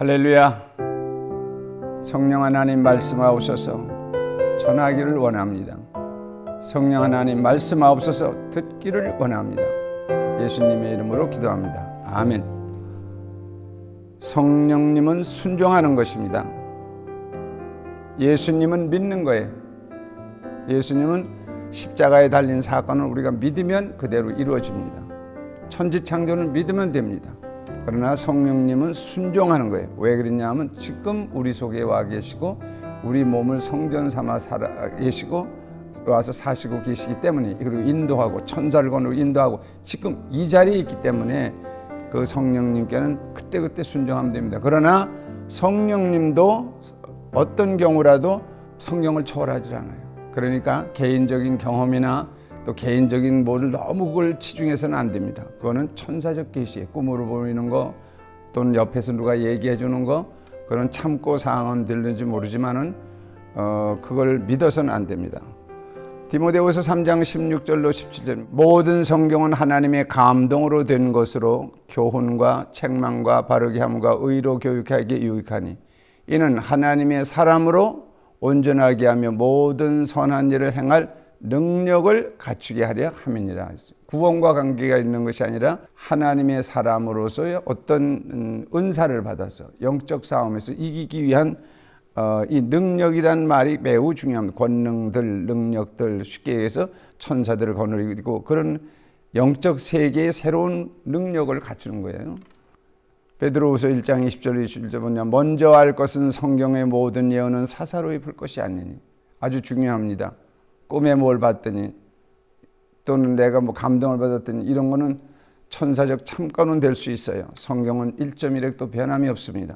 할렐루야. 성령 하나님 말씀하옵소서. 전하기를 원합니다. 성령 하나님 말씀하옵소서. 듣기를 원합니다. 예수님의 이름으로 기도합니다. 아멘. 성령님은 순종하는 것입니다. 예수님은 믿는 거예요. 예수님은 십자가에 달린 사건을 우리가 믿으면 그대로 이루어집니다. 천지창조는 믿으면 됩니다. 그러나 성령님은 순종하는 거예요. 왜 그러냐 하면 지금 우리 속에 와 계시고 우리 몸을 성전 삼아 살아 계시고 와서 사시고 계시기 때문에, 그리고 인도하고 천사를 거느리고 인도하고 지금 이 자리에 있기 때문에 그 성령님께는 그때그때 순종하면 됩니다. 그러나 성령님도 어떤 경우라도 성령을 초월하지 않아요. 그러니까 개인적인 경험이나 또 개인적인 뭐를 너무 그걸 치중해서는 안 됩니다. 그거는 천사적 계시에 꿈으로 보이는 거 또는 옆에서 누가 얘기해 주는 거, 그런 참고 상황은 들는지 모르지만은 그걸 믿어서는 안 됩니다. 디모데후서 3장 16절로 17절, 모든 성경은 하나님의 감동으로 된 것으로 교훈과 책망과 바르게 함과 의로 교육하기에 유익하니 이는 하나님의 사람으로 온전하게 하며 모든 선한 일을 행할 능력을 갖추게 하려 함이니라. 구원과 관계가 있는 것이 아니라 하나님의 사람으로서의 어떤 은사를 받아서 영적 싸움에서 이기기 위한 이 능력이란 말이 매우 중요합니다. 권능들, 능력들, 쉽게 얘기해서 천사들을 거느리고 그런 영적 세계의 새로운 능력을 갖추는 거예요. 베드로후서 1장 20절 21절 보면 먼저 알 것은 성경의 모든 예언은 사사로이 풀 것이 아니니, 아주 중요합니다. 꿈에 뭘 봤더니 또는 내가 뭐 감동을 받았더니 이런 거는 천사적 참관은 될 수 있어요. 성경은 1.1획도 변함이 없습니다.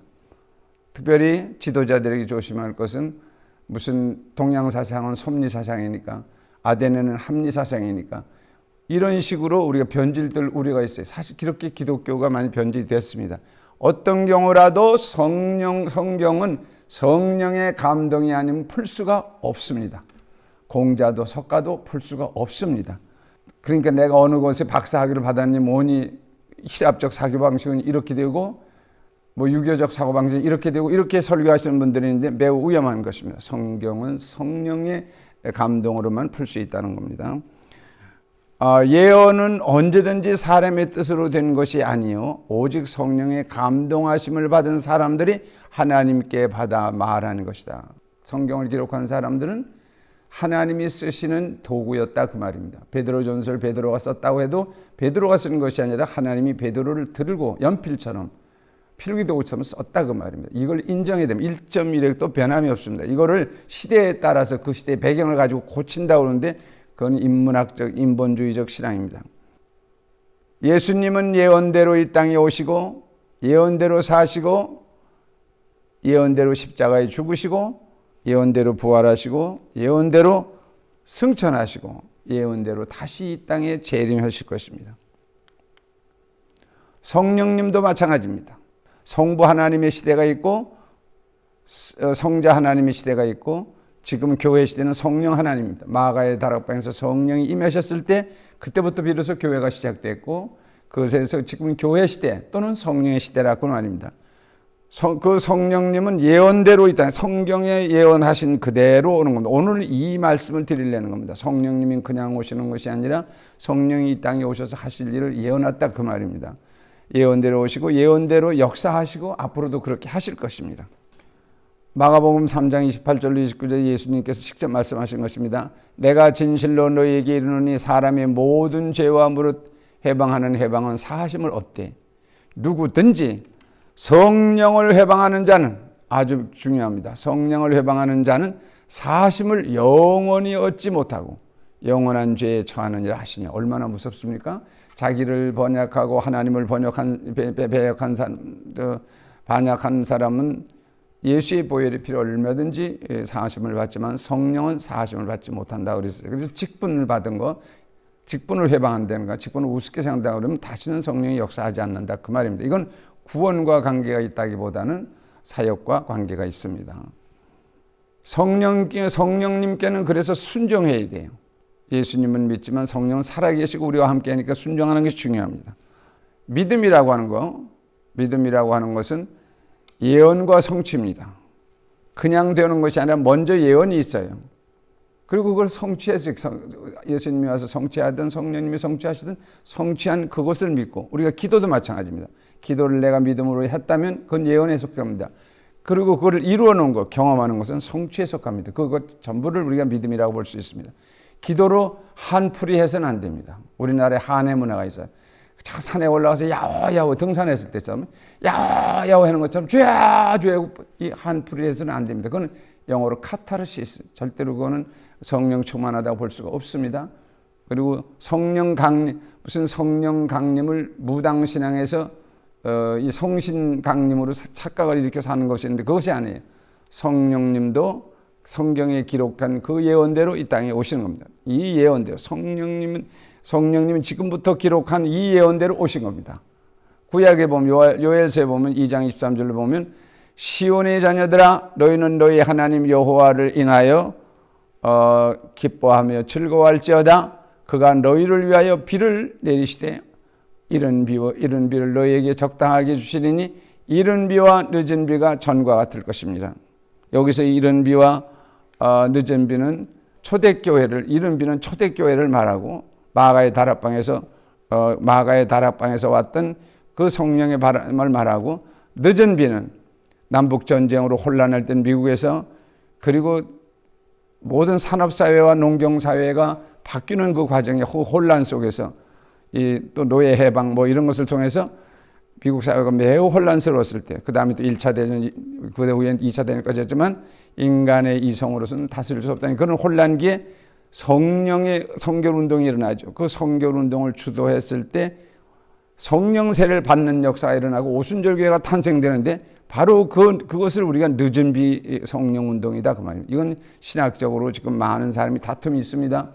특별히 지도자들에게 조심할 것은 무슨 동양사상은 섭리사상이니까 아데네는 합리사상이니까 이런 식으로 우리가 변질될 우려가 있어요. 사실 그렇게 기독교가 많이 변질됐습니다. 어떤 경우라도 성경은 성령의 감동이 아니면 풀 수가 없습니다. 공자도 석가도 풀 수가 없습니다. 그러니까 내가 어느 곳에 박사학위를 받았니 뭐니 히랍적 사고방식은 이렇게 되고 뭐 유교적 사고방식은 이렇게 되고 이렇게 설교하시는 분들이 있는데 매우 위험한 것입니다. 성경은 성령의 감동으로만 풀 수 있다는 겁니다. 예언은 언제든지 사람의 뜻으로 된 것이 아니요 오직 성령의 감동하심을 받은 사람들이 하나님께 받아 말하는 것이다. 성경을 기록한 사람들은 하나님이 쓰시는 도구였다 그 말입니다. 베드로전서를 베드로가 썼다고 해도 베드로가 쓴 것이 아니라 하나님이 베드로를 들고 연필처럼 필기도구처럼 썼다 그 말입니다. 이걸 인정해야 됩니다. 1.1획도 변함이 없습니다. 이거를 시대에 따라서 그 시대의 배경을 가지고 고친다고 그러는데 그건 인문학적 인본주의적 신앙입니다. 예수님은 예언대로 이 땅에 오시고 예언대로 사시고 예언대로 십자가에 죽으시고 예언대로 부활하시고 예언대로 승천하시고 예언대로 다시 이 땅에 재림하실 것입니다. 성령님도 마찬가지입니다. 성부 하나님의 시대가 있고 성자 하나님의 시대가 있고 지금 교회 시대는 성령 하나님입니다. 마가의 다락방에서 성령이 임하셨을 때 그때부터 비로소 교회가 시작됐고 그것에서 지금 교회 시대 또는 성령의 시대라고 말입니다. 그 성령님은 예언대로 있잖아요. 성경에 예언하신 그대로 오는 겁니다. 오늘 이 말씀을 드리려는 겁니다. 성령님이 그냥 오시는 것이 아니라 성령이 이 땅에 오셔서 하실 일을 예언했다 그 말입니다. 예언대로 오시고 예언대로 역사하시고 앞으로도 그렇게 하실 것입니다. 마가복음 3장 28절로 29절 예수님께서 직접 말씀하신 것입니다. 내가 진실로 너희에게 이르노니 사람의 모든 죄와 무릇 해방하는 해방은 사하심을 얻되 누구든지 성령을 회방하는 자는, 아주 중요합니다. 성령을 회방하는 자는 사하심을 영원히 얻지 못하고 영원한 죄에 처하는 일을 하시니 얼마나 무섭습니까? 자기를 번역하고 하나님을 반역한 사람은 예수의 보혈이 필요 얼마든지 사하심을 받지만 성령은 사하심을 받지 못한다 그랬어요. 그래서 직분을 받은 거, 직분을 회방한다는 거, 직분을 우습게 생각한다 그러면 다시는 성령이 역사하지 않는다 그 말입니다. 이건 구원과 관계가 있다기보다는 사역과 관계가 있습니다. 성령님께는 그래서 순종해야 돼요. 예수님은 믿지만 성령은 살아계시고 우리와 함께 하니까 순종하는 것이 중요합니다. 믿음이라고 하는 것은 예언과 성취입니다. 그냥 되는 것이 아니라 먼저 예언이 있어요. 그리고 그걸 성취해서 예수님이 와서 성취하든 성령님이 성취하시든 성취한 그것을 믿고, 우리가 기도도 마찬가지입니다. 기도를 내가 믿음으로 했다면 그건 예언에 속합니다. 그리고 그걸 이루어 놓은 것, 경험하는 것은 성취에 속합니다. 그것 전부를 우리가 믿음이라고 볼 수 있습니다. 기도로 한풀이 해서는 안 됩니다. 우리나라에 한해 문화가 있어요. 산에 올라가서 야호야호 등산했을 때처럼 야호야호 하는 것처럼 주야 주야 이 한풀이 해서는 안 됩니다. 그건 영어로 카타르시스, 절대로 그거는 성령 충만하다고 볼 수가 없습니다. 그리고 성령 강림, 무슨 성령 강림을 무당신앙에서 이 성신 강림으로 착각을 일으켜 사는 것이 있는데 그것이 아니에요. 성령님도 성경에 기록한 그 예언대로 이 땅에 오시는 겁니다. 이 예언대로 성령님은 지금부터 기록한 이 예언대로 오신 겁니다. 구약에 보면 요엘서에 보면 2장 23절로 보면 시온의 자녀들아 너희는 너희 하나님 여호와를 인하여 기뻐하며 즐거워할지어다. 그가 너희를 위하여 비를 내리시되 이른 비를 너희에게 적당하게 주시리니 이른 비와 늦은 비가 전과 같을 것입니다. 여기서 이른 비와 늦은 비는 이른 비는 초대교회를 말하고 마가의 다락방에서 왔던 그 성령의 바람을 말하고, 늦은 비는 남북전쟁으로 혼란할 때 미국에서, 그리고 모든 산업사회와 농경사회가 바뀌는 그 과정의 혼란 속에서 또 노예 해방 이런 것을 통해서 미국 사회가 매우 혼란스러웠을 때, 그 다음에 또 1차 대전, 그 후엔 2차 대전까지 했지만 인간의 이성으로서는 다스릴 수 없다는 그런 혼란기에 성령의 성결운동이 일어나죠. 그 성결운동을 주도했을 때 성령 세례를 받는 역사가 일어나고 오순절교회가 탄생되는데, 바로 그것을 우리가 늦은 비 성령운동이다 그 말입니다. 이건 신학적으로 지금 많은 사람이 다툼이 있습니다.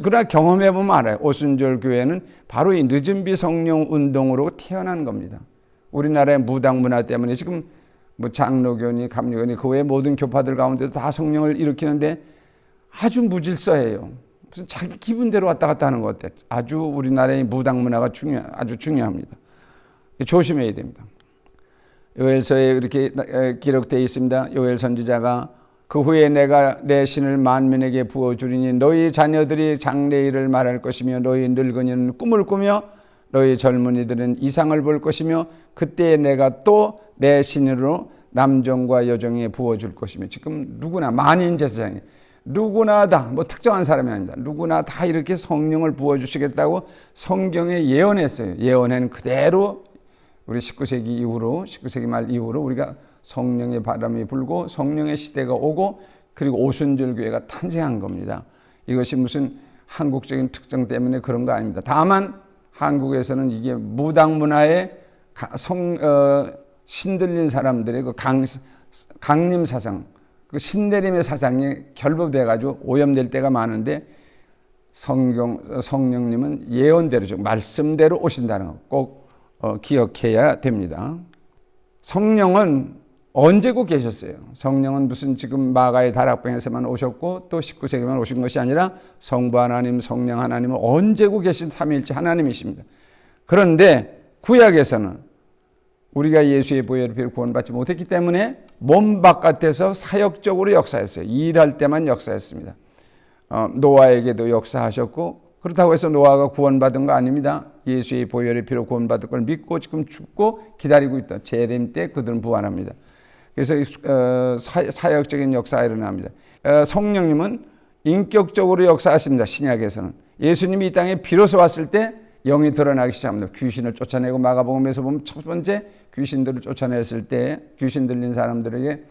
그러나 경험해보면 알아요. 오순절교회는 바로 이 늦은 비 성령운동으로 태어난 겁니다. 우리나라의 무당문화 때문에 지금 장로교니 감리교니 그 외의 모든 교파들 가운데도 다 성령을 일으키는데 아주 무질서해요. 무슨 자기 기분대로 왔다 갔다 하는 것 같아요. 아주 우리나라의 무당문화가 아주 중요합니다. 조심해야 됩니다. 요엘서에 이렇게 기록되어 있습니다. 요엘 선지자가 그 후에 내가 내 신을 만민에게 부어주리니 너희 자녀들이 장래일을 말할 것이며 너희 늙은이는 꿈을 꾸며 너희 젊은이들은 이상을 볼 것이며 그때 내가 또 내 신으로 남종과 여종에 부어줄 것이며, 지금 누구나 만인 제사장이 누구나 다 특정한 사람이 아닙니다. 누구나 다 이렇게 성령을 부어주시겠다고 성경에 예언했어요. 예언한 그대로 우리 19세기 말 이후로 우리가 성령의 바람이 불고 성령의 시대가 오고 그리고 오순절교회가 탄생한 겁니다. 이것이 무슨 한국적인 특징 때문에 그런 거 아닙니다. 다만 한국에서는 이게 무당 문화에 신들린 사람들의 그 강림 사상, 그 신내림의 사상이 결부돼 가지고 오염될 때가 많은데, 성령님은 예언대로 말씀대로 오신다는 거 꼭 기억해야 됩니다. 성령은 언제고 계셨어요. 성령은 무슨 지금 마가의 다락방에서만 오셨고 또 19세기만 오신 것이 아니라 성부 하나님, 성령 하나님은 언제고 계신 삼위일체 하나님이십니다. 그런데 구약에서는 우리가 예수의 보혈의 피로 구원받지 못했기 때문에 몸 바깥에서 사역적으로 역사했어요. 일할 때만 역사했습니다. 노아에게도 역사하셨고, 그렇다고 해서 노아가 구원받은 거 아닙니다. 예수의 보혈의 피로 구원받을 걸 믿고 지금 죽고 기다리고 있다. 재림 때 그들은 부활합니다. 그래서 사역적인 역사가 일어납니다. 성령님은 인격적으로 역사하십니다. 신약에서는 예수님이 이 땅에 비로소 왔을 때 영이 드러나기 시작합니다. 귀신을 쫓아내고, 마가복음에서 보면 첫 번째 귀신들을 쫓아냈을 때 귀신 들린 사람들에게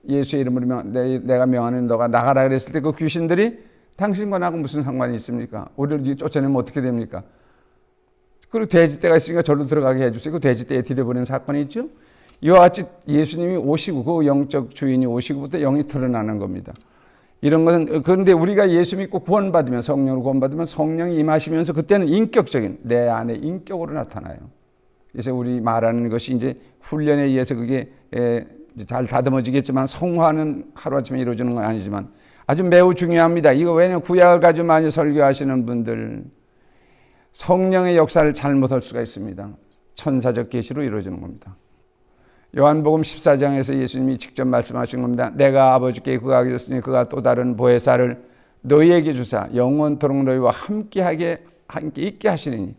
예수의 이름으로 내가 명하는 너가 나가라 그랬을 때 그 귀신들이 당신과 나하고 무슨 상관이 있습니까? 우리를 쫓아내면 어떻게 됩니까? 그리고 돼지떼가 있으니까 절로 들어가게 해주세요. 그 돼지떼에 들여버리는 사건이 있죠. 이와 같이 예수님이 오시고 그 영적 주인이 오시고부터 영이 드러나는 겁니다. 이런 것은, 그런데 우리가 예수 믿고 구원받으면, 성령으로 구원받으면 성령이 임하시면서 그때는 인격적인 내 안에 인격으로 나타나요. 그래서 우리 말하는 것이 이제 훈련에 의해서 그게 잘 다듬어지겠지만 성화는 하루아침에 이루어지는 건 아니지만 아주 매우 중요합니다. 이거 왜냐하면 구약을 가지고 많이 설교하시는 분들 성령의 역사를 잘못할 수가 있습니다. 천사적 계시로 이루어지는 겁니다. 요한복음 14장에서 예수님이 직접 말씀하신 겁니다. 내가 아버지께 구하겠으니 그가 또 다른 보혜사를 너희에게 주사 영원토록 너희와 함께 있게 하시리니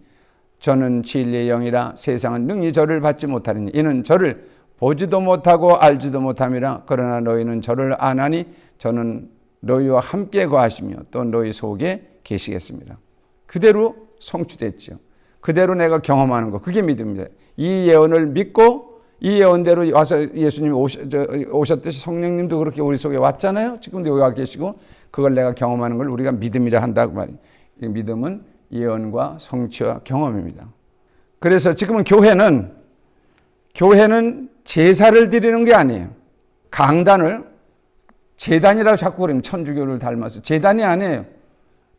저는 진리의 영이라 세상은 능히 저를 받지 못하리니 이는 저를 보지도 못하고 알지도 못함이라. 그러나 너희는 저를 아나니 저는 너희와 함께 거하시며 또 너희 속에 계시겠습니다. 그대로 성취됐죠. 그대로 내가 경험하는 거, 그게 믿음입니다. 이 예언을 믿고 이 예언대로 와서 예수님이 오셨듯이 성령님도 그렇게 우리 속에 왔잖아요. 지금도 여기 와 계시고 그걸 내가 경험하는 걸 우리가 믿음이라 한다고 말이에요. 믿음은 예언과 성취와 경험입니다. 그래서 지금은 교회는 제사를 드리는 게 아니에요. 강단을 제단이라고 자꾸 그러면 천주교를 닮아서 제단이 아니에요.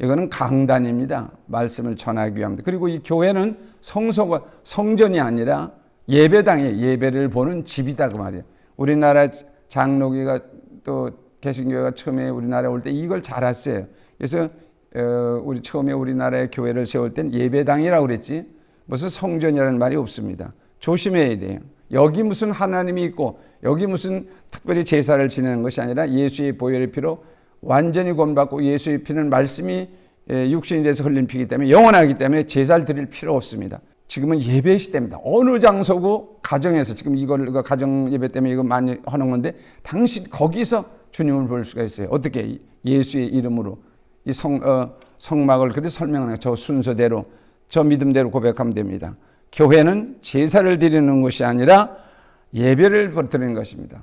이거는 강단입니다. 말씀을 전하기 위함입니다. 그리고 이 교회는 성전이 아니라 예배당이에요. 예배를 보는 집이다 그 말이에요. 우리나라 장로교가 또 개신교가 처음에 우리나라에 올 때 이걸 잘 알았어요. 그래서 우리 처음에 우리나라에 교회를 세울 땐 예배당이라고 그랬지 무슨 성전이라는 말이 없습니다. 조심해야 돼요. 여기 무슨 하나님이 있고 여기 무슨 특별히 제사를 지내는 것이 아니라 예수의 보혈의 피로 완전히 구원받고 예수의 피는 말씀이 육신이 돼서 흘린 피이기 때문에 영원하기 때문에 제사를 드릴 필요 없습니다. 지금은 예배 시대입니다. 어느 장소고 가정에서 지금 이걸 가정 예배 때문에 이거 많이 하는 건데 당신 거기서 주님을 볼 수가 있어요. 어떻게 예수의 이름으로 이 성막을 그렇게 설명하는 저 순서대로 저 믿음대로 고백하면 됩니다. 교회는 제사를 드리는 것이 아니라 예배를 드리는 것입니다.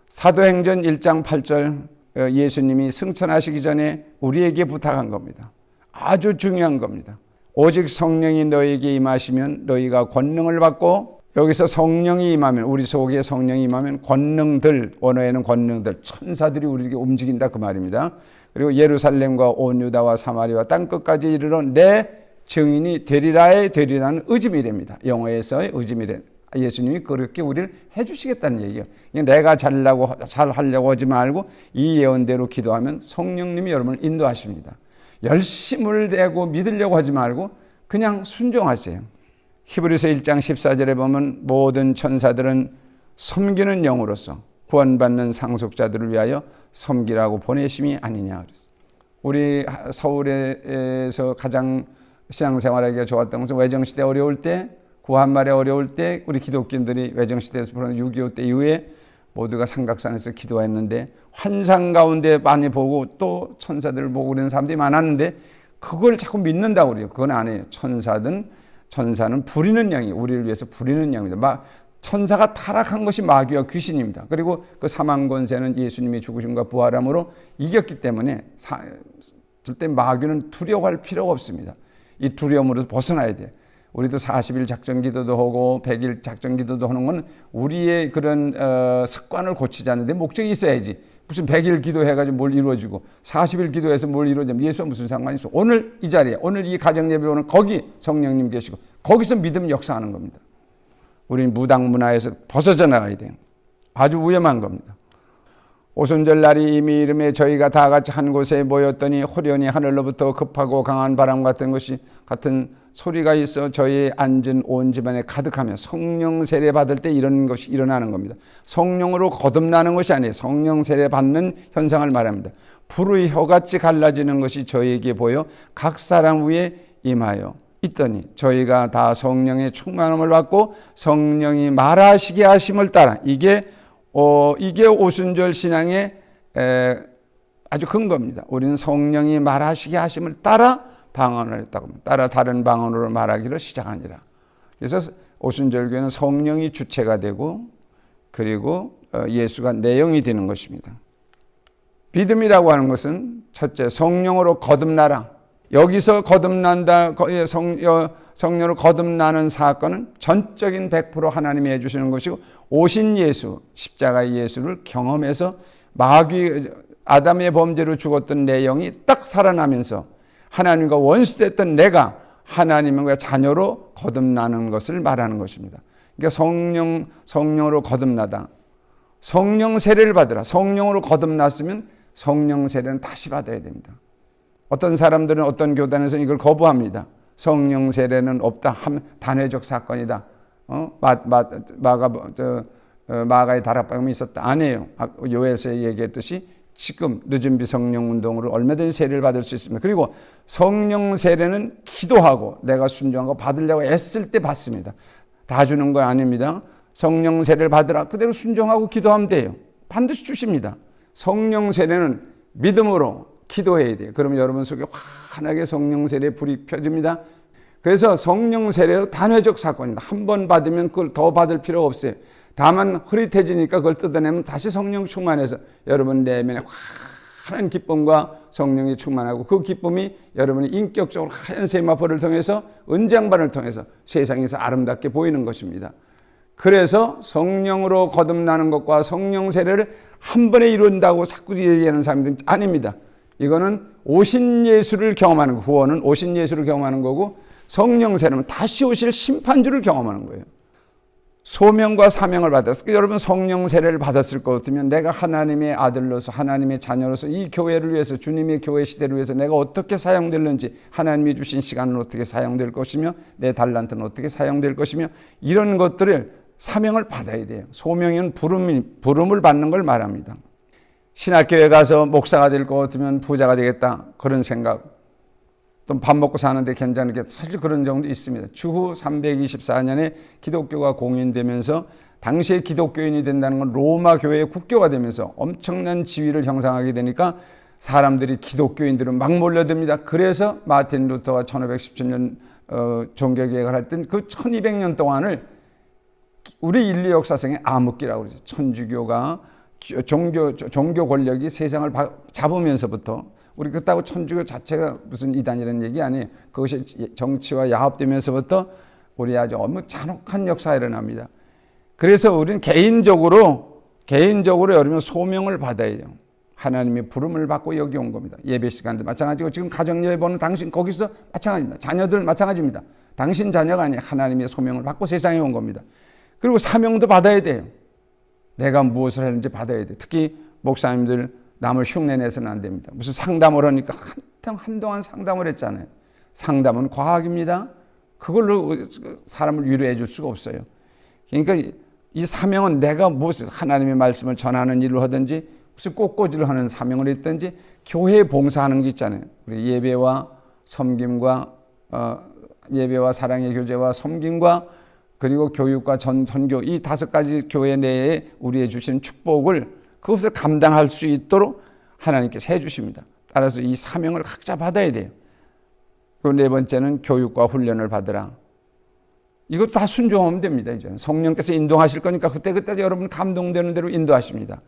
사도행전 1장 8절 예수님이 승천하시기 전에 우리에게 부탁한 겁니다. 아주 중요한 겁니다. 오직 성령이 너희에게 임하시면 너희가 권능을 받고 여기서 성령이 임하면 우리 속에 성령이 임하면 권능들 언어에는 권능들 천사들이 우리에게 움직인다 그 말입니다. 그리고 예루살렘과 온 유다와 사마리아 땅끝까지 이르러 내 증인이 되리라는 의지미래입니다. 영어에서의 의지미래. 예수님이 그렇게 우리를 해주시겠다는 얘기예요. 내가 잘하려고 하지 말고 이 예언대로 기도하면 성령님이 여러분을 인도하십니다. 열심을 내고 믿으려고 하지 말고 그냥 순종하세요. 히브리서 1장 14절에 보면 모든 천사들은 섬기는 영으로서 구원받는 상속자들을 위하여 섬기라고 보내심이 아니냐 그랬어요. 우리 서울에서 가장 신앙생활하기가 좋았던 것은 외정시대 어려울 때 구한말에 어려울 때 우리 기독교인들이 외정시대에서 보는 6.25 때 이후에 모두가 삼각산에서 기도했는데 환상 가운데 많이 보고 또 천사들을 보고 그러는 사람들이 많았는데 그걸 자꾸 믿는다고 그래요. 그건 아니에요. 천사는 부리는 영이 우리를 위해서 부리는 영입니다. 천사가 타락한 것이 마귀와 귀신입니다. 그리고 그 사망 권세는 예수님이 죽으심과 부활함으로 이겼기 때문에 절대 마귀는 두려워할 필요가 없습니다. 이 두려움으로 벗어나야 돼요. 우리도 40일 작전 기도도 하고 100일 작전 기도도 하는 건 우리의 그런 습관을 고치지 않는데 목적이 있어야지. 무슨 100일 기도해가지고 뭘 이루어지고 40일 기도해서 뭘 이루어지면 예수와 무슨 상관이 있어. 오늘 이 자리에 오늘 이 가정예배 오늘 거기 성령님 계시고 거기서 믿음 역사하는 겁니다. 우리는 무당 문화에서 벗어져 나가야 돼요. 아주 위험한 겁니다. 오순절 날이 이미 이름에 저희가 다 같이 한 곳에 모였더니 호련히 하늘로부터 급하고 강한 바람 같은 소리가 있어 저희 앉은 온 집안에 가득하며 성령 세례 받을 때 이런 것이 일어나는 겁니다. 성령으로 거듭나는 것이 아니에요. 성령 세례 받는 현상을 말합니다. 불의 혀같이 갈라지는 것이 저희에게 보여 각 사람 위에 임하여 있더니 저희가 다 성령의 충만함을 받고 성령이 말하시게 하심을 따라 이게 오순절 신앙의 아주 근거입니다. 우리는 성령이 말하시게 하심을 따라 방언을 했다고 합니다. 따라 다른 방언으로 말하기를 시작하니라. 그래서 오순절교회는 성령이 주체가 되고 그리고 예수가 내용이 되는 것입니다. 믿음이라고 하는 것은 첫째 성령으로 거듭나라. 여기서 거듭난다. 성령으로 거듭나는 사건은 전적인 100% 하나님이 해주시는 것이고 오신 예수 십자가의 예수를 경험해서 아담의 범죄로 죽었던 내 영이 딱 살아나면서 하나님과 원수됐던 내가 하나님과 자녀로 거듭나는 것을 말하는 것입니다. 그러니까 성령으로 거듭나다. 성령 세례를 받으라. 성령으로 거듭났으면 성령 세례는 다시 받아야 됩니다. 어떤 사람들은 어떤 교단에서는 이걸 거부합니다. 성령 세례는 없다. 단회적 사건이다. 마가의 다락방이 있었다. 아니에요. 요엘서에 얘기했듯이 지금 늦은 비성령 운동으로 얼마든지 세례를 받을 수 있습니다. 그리고 성령 세례는 기도하고 내가 순종하고 받으려고 애쓸 때 받습니다. 다 주는 건 아닙니다. 성령 세례를 받으라. 그대로 순종하고 기도하면 돼요. 반드시 주십니다. 성령 세례는 믿음으로 기도해야 돼요. 그러면 여러분 속에 환하게 성령 세례의 불이 펴집니다. 그래서 성령 세례는 단회적 사건입니다. 한 번 받으면 그걸 더 받을 필요가 없어요. 다만 흐릿해지니까 그걸 뜯어내면 다시 성령 충만해서 여러분 내면에 환한 기쁨과 성령이 충만하고 그 기쁨이 여러분이 인격적으로 하얀 세마포를 통해서 은장반을 통해서 세상에서 아름답게 보이는 것입니다. 그래서 성령으로 거듭나는 것과 성령 세례를 한 번에 이룬다고 자꾸 얘기하는 사람들은 아닙니다. 이거는 오신 예수를 경험하는 거, 구원은 오신 예수를 경험하는 거고 성령 세례는 다시 오실 심판주를 경험하는 거예요. 소명과 사명을 받았을 때 여러분 성령 세례를 받았을 것 같으면 내가 하나님의 아들로서 하나님의 자녀로서 이 교회를 위해서 주님의 교회 시대를 위해서 내가 어떻게 사용될는지 하나님이 주신 시간은 어떻게 사용될 것이며 내 달란트는 어떻게 사용될 것이며 이런 것들을 사명을 받아야 돼요. 소명은 부름을 받는 걸 말합니다. 신학교에 가서 목사가 될 것 같으면 부자가 되겠다 그런 생각 또 밥 먹고 사는데 괜찮은 게 사실 그런 정도 있습니다. 추후 324년에 기독교가 공인되면서 당시에 기독교인이 된다는 건 로마 교회의 국교가 되면서 엄청난 지위를 형성하게 되니까 사람들이 기독교인들은 막 몰려듭니다. 그래서 마틴 루터가 1517년 종교개혁을 할 땐 그 1200년 동안을 우리 인류 역사상의 암흑기라고 그러죠. 천주교가 종교 권력이 세상을 잡으면서부터 우리 그렇다고 천주교 자체가 무슨 이단이라는 얘기 아니에요. 그것이 정치와 야합되면서부터 우리 아주 잔혹한 역사가 일어납니다. 그래서 우리는 개인적으로 여러분 소명을 받아야 돼요. 하나님의 부름을 받고 여기 온 겁니다. 예배 시간도 마찬가지고 지금 가정예배 보는 당신 거기서 마찬가지입니다. 자녀들 마찬가지입니다. 당신 자녀가 아니에요. 하나님의 소명을 받고 세상에 온 겁니다. 그리고 사명도 받아야 돼요. 내가 무엇을 했는지 받아야 돼요. 특히 목사님들 남을 흉내내서는 안 됩니다. 무슨 상담을 하니까 한동안 상담을 했잖아요. 상담은 과학입니다. 그걸로 사람을 위로해 줄 수가 없어요. 그러니까 이 사명은 내가 무슨 하나님의 말씀을 전하는 일을 하든지 무슨 꽃꽂이를 하는 사명을 했든지 교회에 봉사하는 게 있잖아요. 우리 예배와 섬김과 예배와 사랑의 교제와 섬김과 그리고 교육과 전교 이 5가지 교회 내에 우리에 주신 축복을 그것을 감당할 수 있도록 하나님께서 해주십니다. 따라서 이 사명을 각자 받아야 돼요. 그리고 4번째는 교육과 훈련을 받으라. 이것도 다 순종하면 됩니다. 이제 성령께서 인도하실 거니까 그때 여러분 감동되는 대로 인도하십니다.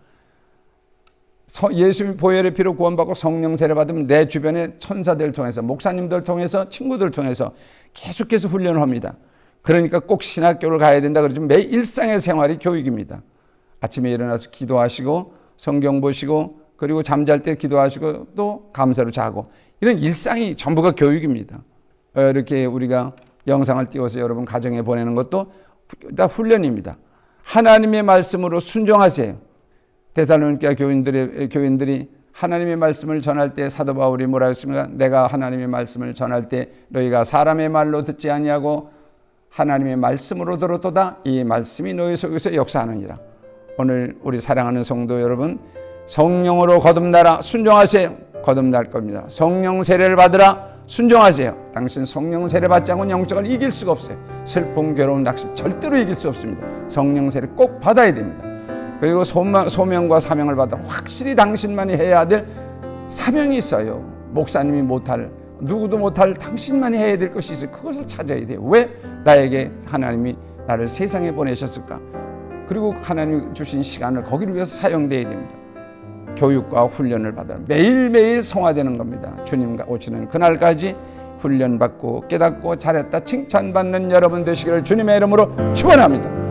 예수님 보혈의 피로 구원받고 성령 세례 받으면 내 주변의 천사들 통해서 목사님들 통해서 친구들 통해서 계속해서 훈련을 합니다. 그러니까 꼭 신학교를 가야 된다 그러지만 매 일상의 생활이 교육입니다. 아침에 일어나서 기도하시고 성경 보시고 그리고 잠잘 때 기도하시고 또 감사로 자고 이런 일상이 전부가 교육입니다. 이렇게 우리가 영상을 띄워서 여러분 가정에 보내는 것도 다 훈련입니다. 하나님의 말씀으로 순종하세요. 데살로니가 교인들이 하나님의 말씀을 전할 때 사도 바울이 뭐라 했습니까? 내가 하나님의 말씀을 전할 때 너희가 사람의 말로 듣지 아니하고 하나님의 말씀으로 들었도다. 이 말씀이 너희 속에서 역사하느니라. 오늘 우리 사랑하는 성도 여러분 성령으로 거듭나라. 순종하세요. 거듭날 겁니다. 성령 세례를 받으라. 순종하세요. 당신 성령 세례 받지 않고는 영적을 이길 수가 없어요. 슬픔, 괴로움, 낙심 절대로 이길 수 없습니다. 성령 세례 꼭 받아야 됩니다. 그리고 소명과 사명을 받아 확실히 당신만이 해야 될 사명이 있어요. 목사님이 못할 누구도 못할 당신만이 해야 될 것이 있어요. 그것을 찾아야 돼요. 왜 나에게 하나님이 나를 세상에 보내셨을까? 그리고 하나님이 주신 시간을 거기를 위해서 사용돼야 됩니다. 교육과 훈련을 받아 매일매일 성화되는 겁니다. 주님과 오시는 그날까지 훈련받고 깨닫고 잘했다 칭찬받는 여러분 되시기를 주님의 이름으로 축원합니다.